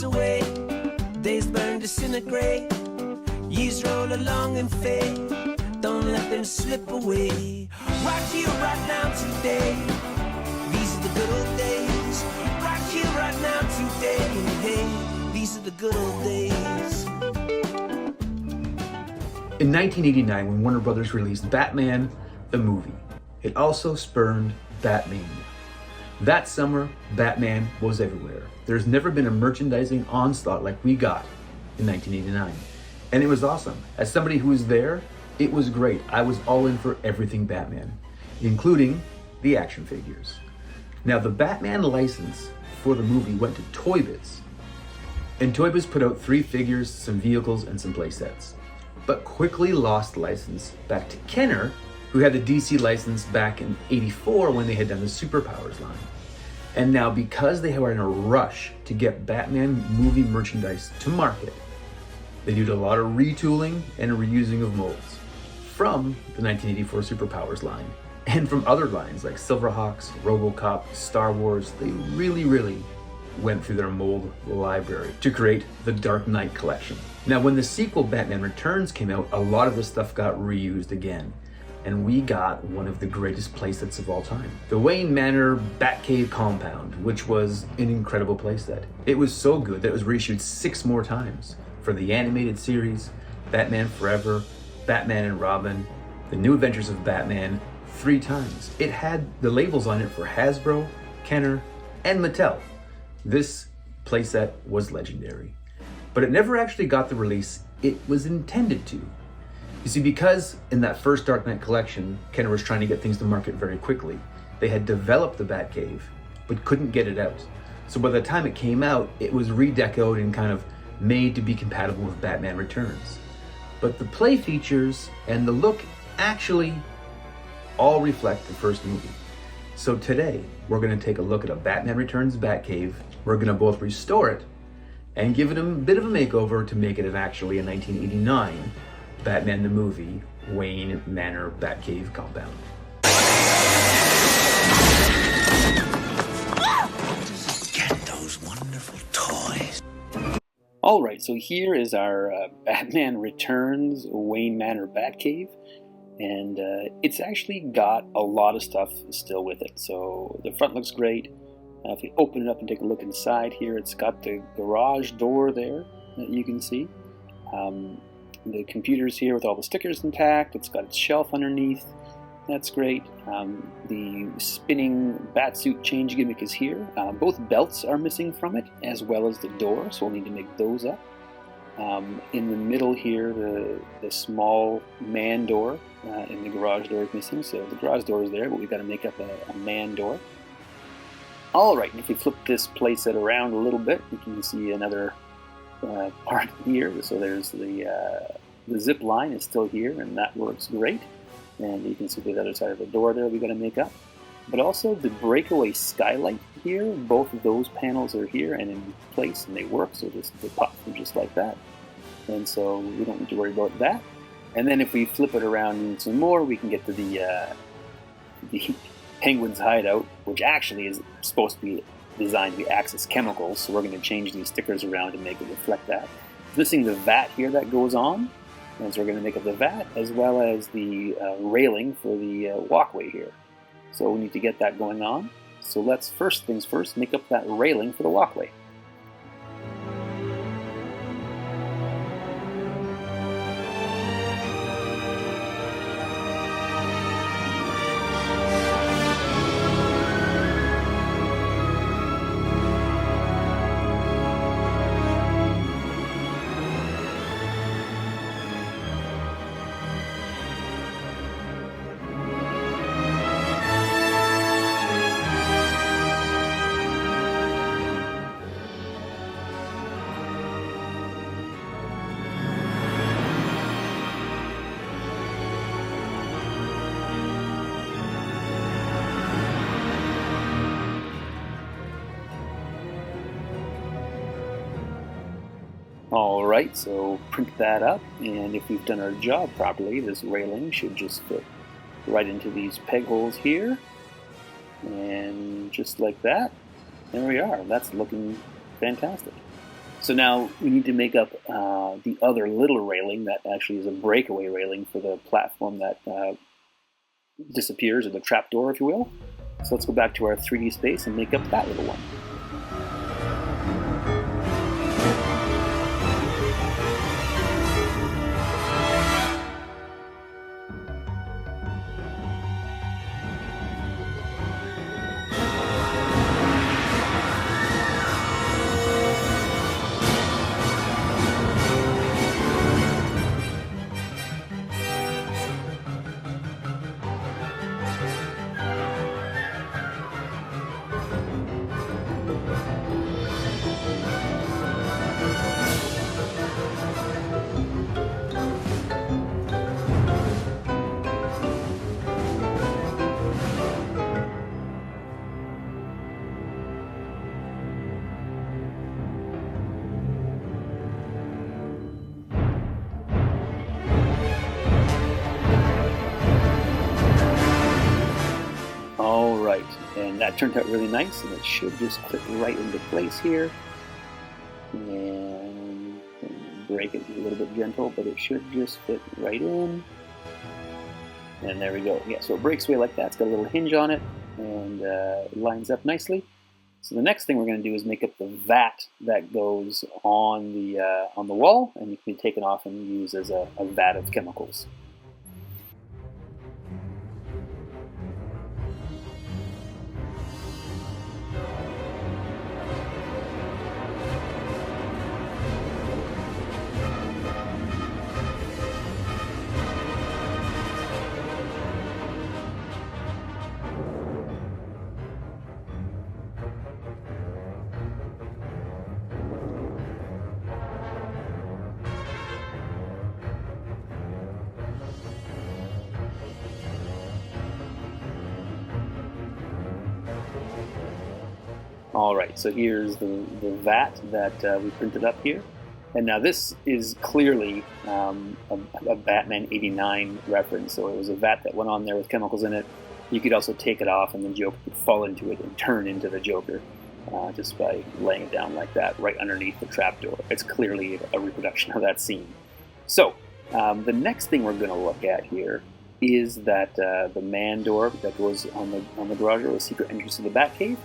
away, days burn, disintegrate, years roll along and fade, don't let them slip away. Right here, right now, today, these are the good old days. Right here, right now, today, hey, these are the good old days. In 1989, when Warner Brothers released Batman, the movie, it also spurned Batmania. That summer, Batman was everywhere. There's never been a merchandising onslaught like we got in 1989. And it was awesome. As somebody who was there, it was great. I was all in for everything Batman, including the action figures. Now, the Batman license for the movie went to Toy Biz. And Toy Biz put out 3 figures, some vehicles, and some playsets, but quickly lost license back to Kenner, who had the DC license back in '84 when they had done the Superpowers line. And now, because they were in a rush to get Batman movie merchandise to market, they did a lot of retooling and reusing of molds from the 1984 Superpowers line and from other lines like Silverhawks, RoboCop, Star Wars. They really went through their mold library to create the Dark Knight collection. Now, when the sequel Batman Returns came out, a lot of the stuff got reused again, and we got one of the greatest playsets of all time. The Wayne Manor Batcave compound, which was an incredible playset. It was so good that it was reissued 6 more times for the animated series, Batman Forever, Batman and Robin, The New Adventures of Batman, 3 times. It had the labels on it for Hasbro, Kenner, and Mattel. This playset was legendary, but it never actually got the release it was intended to. You see, because in that first Dark Knight collection, Kenner was trying to get things to market very quickly, they had developed the Batcave, but couldn't get it out. So by the time it came out, it was redecoed and kind of made to be compatible with Batman Returns. But the play features and the look actually all reflect the first movie. So today, we're going to take a look at a Batman Returns Batcave. We're going to both restore it and give it a bit of a makeover to make it actually a 1989 Batman the Movie Wayne Manor Batcave compound. Get those wonderful toys. Alright, so here is our Batman Returns Wayne Manor Batcave. And it's actually got a lot of stuff still with it. So the front looks great. If you open it up and take a look inside here, it's got the garage door there that you can see. The computer's here with all the stickers intact. It's got its shelf underneath. That's great. The spinning batsuit change gimmick is here. Both belts are missing from it, as well as the door, so we'll need to make those up. In the middle here, the small man door in the garage door is missing, so the garage door is there, but we've got to make up a man door. Alright, if we flip this playset around a little bit, you can see another part here. So there's the zip line is still here, and that works great. And you can see the other side of the door there we've got to make up. But also the breakaway skylight here, both of those panels are here and in place, and they work, so they pop from just like that. And so we don't need to worry about that. And then if we flip it around some more, we can get to the Penguin's hideout, which actually is supposed to be designed to be Axis Chemicals, so we're going to change these stickers around to make it reflect that. It's missing the vat here that goes on, and so we're going to make up the vat as well as the railing for the walkway here. So we need to get that going on. So let's, first things first, make up that railing for the walkway. Alright, so print that up, and if we've done our job properly, this railing should just fit right into these peg holes here. And just like that, there we are. That's looking fantastic. So now we need to make up the other little railing that actually is a breakaway railing for the platform that disappears, or the trapdoor, if you will. So let's go back to our 3D space and make up that little one. Alright, and that turned out really nice, and it should just fit right into place here. And break it a little bit gentle, but it should just fit right in. And there we go. Yeah, so it breaks away like that. It's got a little hinge on it, and it lines up nicely. So the next thing we're going to do is make up the vat that goes on the wall, and it can be taken off and used as a vat of chemicals. Alright, so here's the vat that we printed up here. And now this is clearly a Batman 89 reference, so it was a vat that went on there with chemicals in it. You could also take it off and the Joker could fall into it and turn into the Joker just by laying it down like that right underneath the trapdoor. It's clearly a reproduction of that scene. So, the next thing we're going to look at here is that the man door that goes on the garage door, the secret entrance to the Batcave.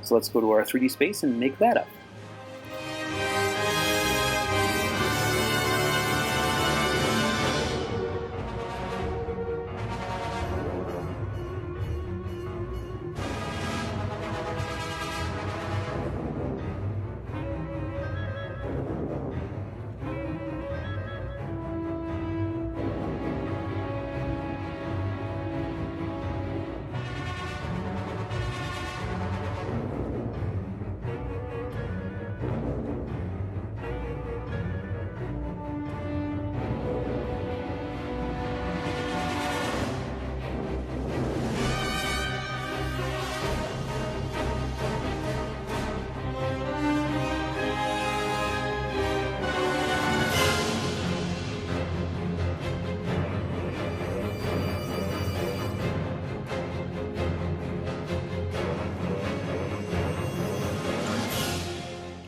So let's go to our 3D space and make that up.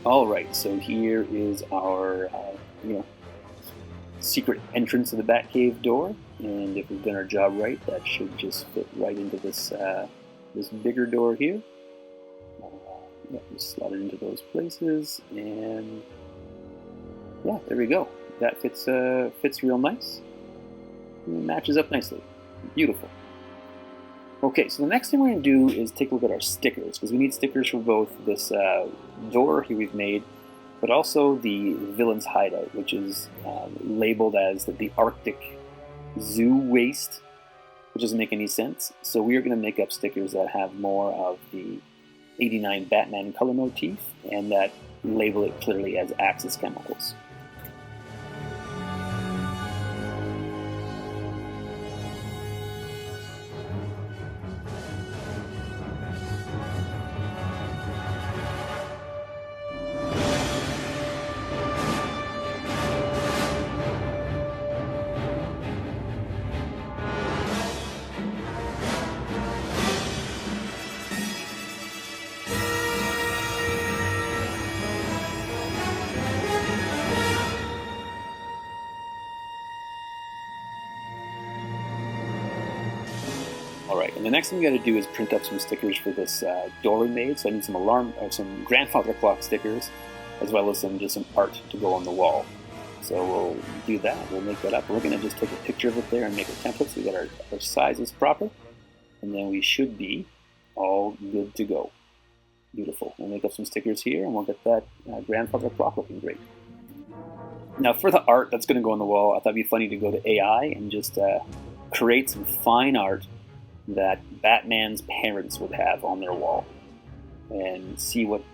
Alright, so here is our secret entrance to the Batcave door, and if we've done our job right, that should just fit right into this this bigger door here. Just slot it into those places, and yeah, there we go. That fits real nice. And it matches up nicely. Beautiful. Okay, so the next thing we're going to do is take a look at our stickers, because we need stickers for both this door here we've made, but also the villain's hideout, which is labeled as the Arctic Zoo Waste, which doesn't make any sense. So we are going to make up stickers that have more of the 89 Batman color motif, and that label it clearly as Axis Chemicals. and the next thing we got to do is print up some stickers for this door we made. So I need some grandfather clock stickers, as well as some art to go on the wall. So we'll do that. We'll make that up. We're going to just take a picture of it there and make a template so we get our sizes proper, and then we should be all good to go. Beautiful. We'll make up some stickers here, and we'll get that grandfather clock looking great. Now for the art that's going to go on the wall, I thought it'd be funny to go to AI and just create some fine art that Batman's parents would have on their wall, and see what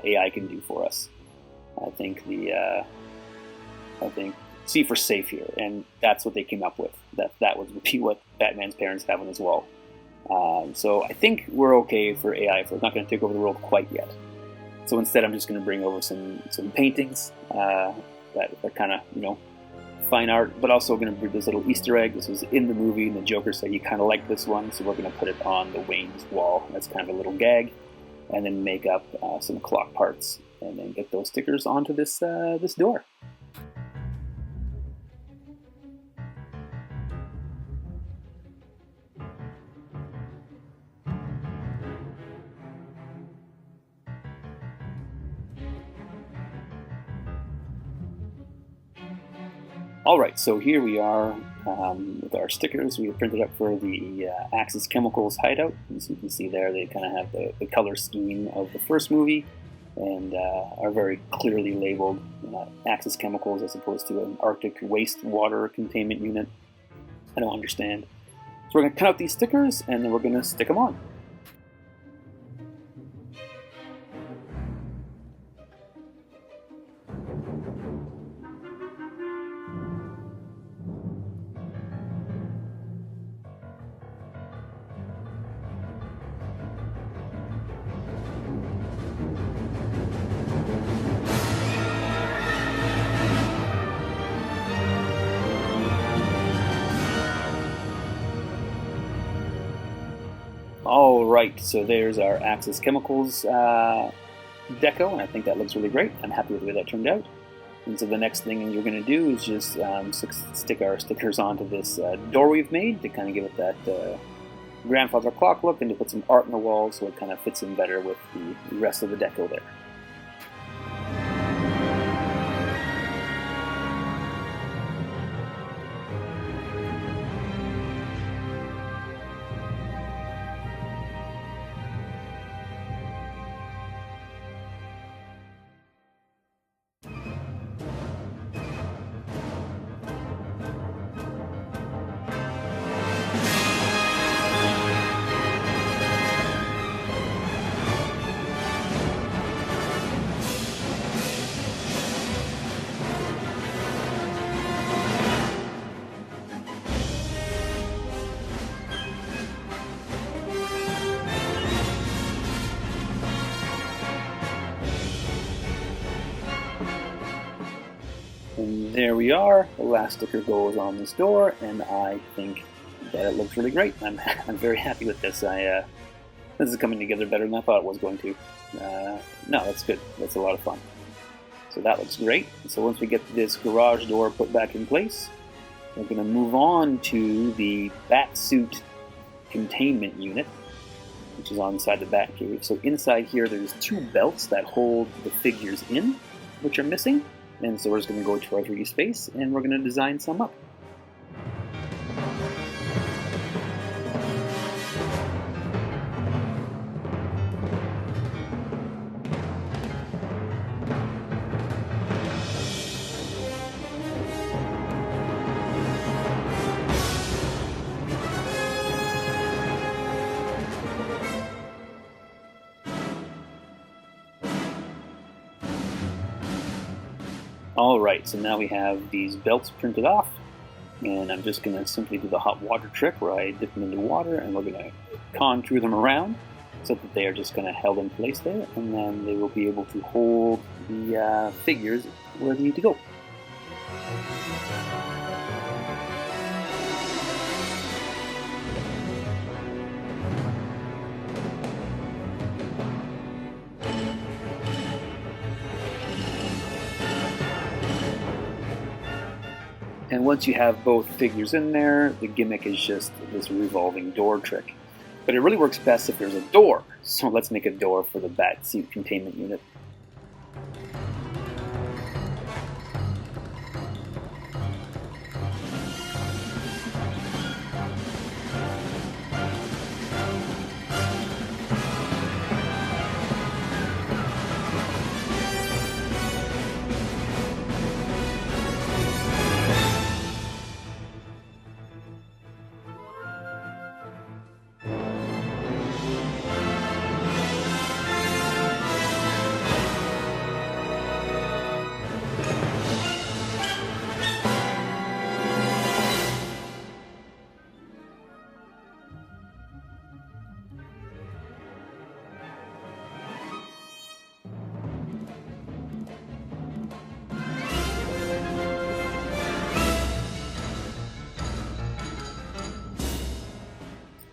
AI can do for us. I think C for safe here, and that's what they came up with. That would be what Batman's parents have on his wall. So I think we're okay for AI. It's not going to take over the world quite yet. So instead, I'm just going to bring over some paintings that are kind of, fine art, but also going to bring this little Easter egg. This was in the movie, and the Joker said he kind of liked this one, so we're going to put it on the Wayne's wall. That's kind of a little gag, and then make up some clock parts, and then get those stickers onto this door. Alright, so here we are with our stickers. We printed up for the Axis Chemicals hideout. As you can see there, they kind of have the color scheme of the first movie, and are very clearly labeled Axis Chemicals as opposed to an Arctic wastewater containment unit. I don't understand. So we're going to cut out these stickers, and then we're going to stick them on. Alright, so there's our Axis Chemicals deco, and I think that looks really great. I'm happy with the way that turned out. And so the next thing you're going to do is just stick our stickers onto this door we've made to kind of give it that grandfather clock look, and to put some art on the wall so it kind of fits in better with the rest of the deco there. And there we are. The last sticker goes on this door, and I think that it looks really great. I'm very happy with this. This is coming together better than I thought it was going to. No, that's good. That's a lot of fun. So that looks great. So once we get this garage door put back in place, we're going to move on to the Batsuit containment unit, which is inside the Batcave. So inside here, there's two belts that hold the figures in, which are missing. And so we're just going to go to our 3D space, and we're going to design some up. Alright, so now we have these belts printed off, and I'm just going to simply do the hot water trick where I dip them into water, and we're going to contour them around so that they are just kind of held in place there, and then they will be able to hold the figures where they need to go. And once you have both figures in there, the gimmick is just this revolving door trick. but it really works best if there's a door. So let's make a door for the bat suit containment unit.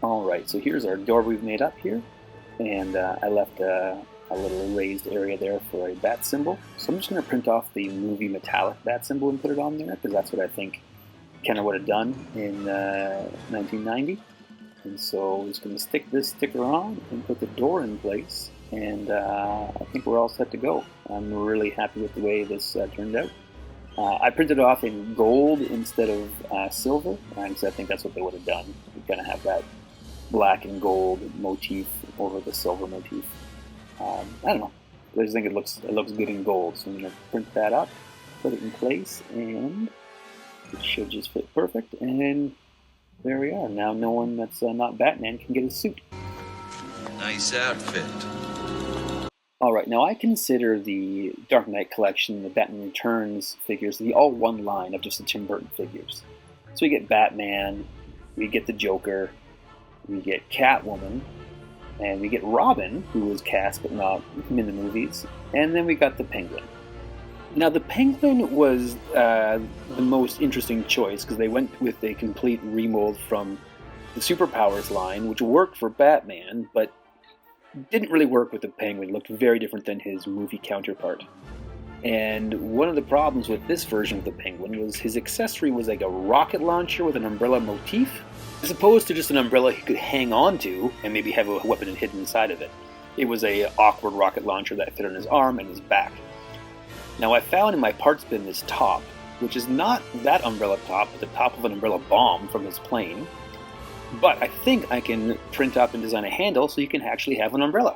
Alright, so here's our door we've made up here, and I left a little raised area there for a bat symbol. So I'm just going to print off the movie metallic bat symbol and put it on there, because that's what I think Kenner would have done in 1990. And so I'm just going to stick this sticker on and put the door in place, and I think we're all set to go. I'm really happy with the way this turned out. I printed it off in gold instead of silver, because I think that's what they would have done. We're going to have that black and gold motif over the silver motif. I don't know. I just think it looks good in gold. So I'm going to print that up, put it in place, and it should just fit perfect. And there we are. Now no one that's not Batman can get a suit. Nice outfit. Alright, now I consider the Dark Knight collection, the Batman Returns figures, to be all one line of just the Tim Burton figures. So we get Batman, we get the Joker, we get Catwoman, and we get Robin, who was cast but not in the movies, and then we got the Penguin. Now the Penguin was the most interesting choice because they went with a complete remold from the Superpowers line, which worked for Batman, but didn't really work with the Penguin. It looked very different than his movie counterpart. And one of the problems with this version of the Penguin was his accessory was like a rocket launcher with an umbrella motif, as opposed to just an umbrella he could hang on to and maybe have a weapon hidden inside of it. It was a awkward rocket launcher that fit on his arm and his back. Now I found in my parts bin this top, which is not that umbrella top, but the top of an umbrella bomb from his plane. But I think I can print up and design a handle so you can actually have an umbrella.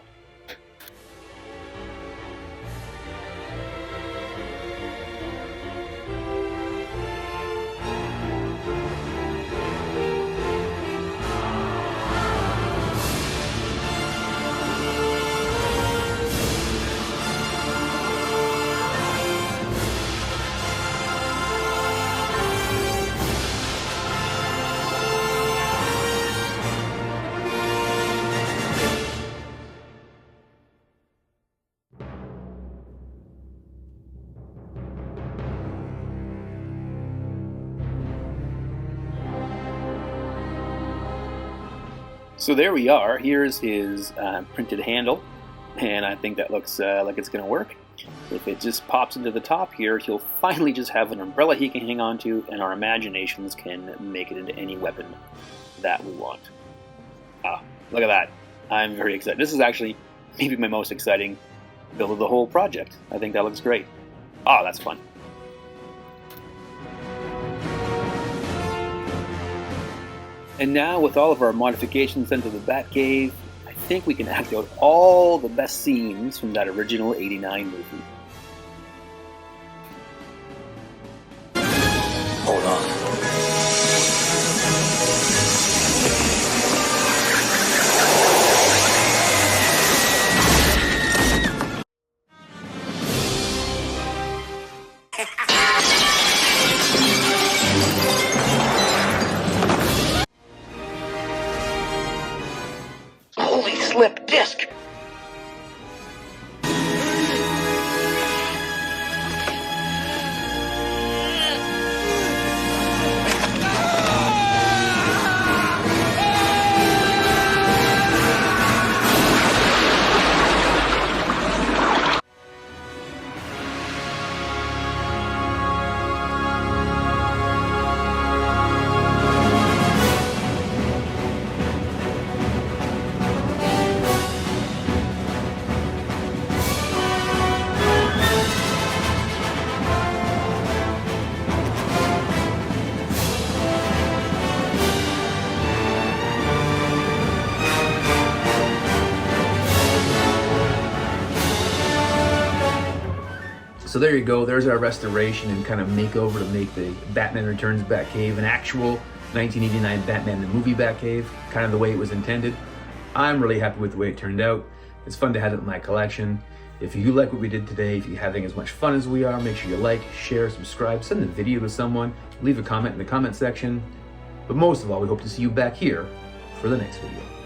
So there we are. Here's his printed handle, and I think that looks like it's going to work. If it just pops into the top here, he'll finally just have an umbrella he can hang on to, and our imaginations can make it into any weapon that we want. Ah, look at that. I'm very excited. This is actually maybe my most exciting build of the whole project. I think that looks great. Ah, that's fun. And now, with all of our modifications into the Batcave, I think we can act out all the best scenes from that original '89 movie. Hold on. Holy slip disc! So there you go, there's our restoration and kind of makeover to make the Batman Returns Batcave an actual 1989 Batman the movie Batcave, kind of the way it was intended. I'm really happy with the way it turned out. It's fun to have it in my collection. If you like what we did today, if you're having as much fun as we are, make sure you like, share, subscribe, send the video to someone, leave a comment in the comment section. But most of all, we hope to see you back here for the next video.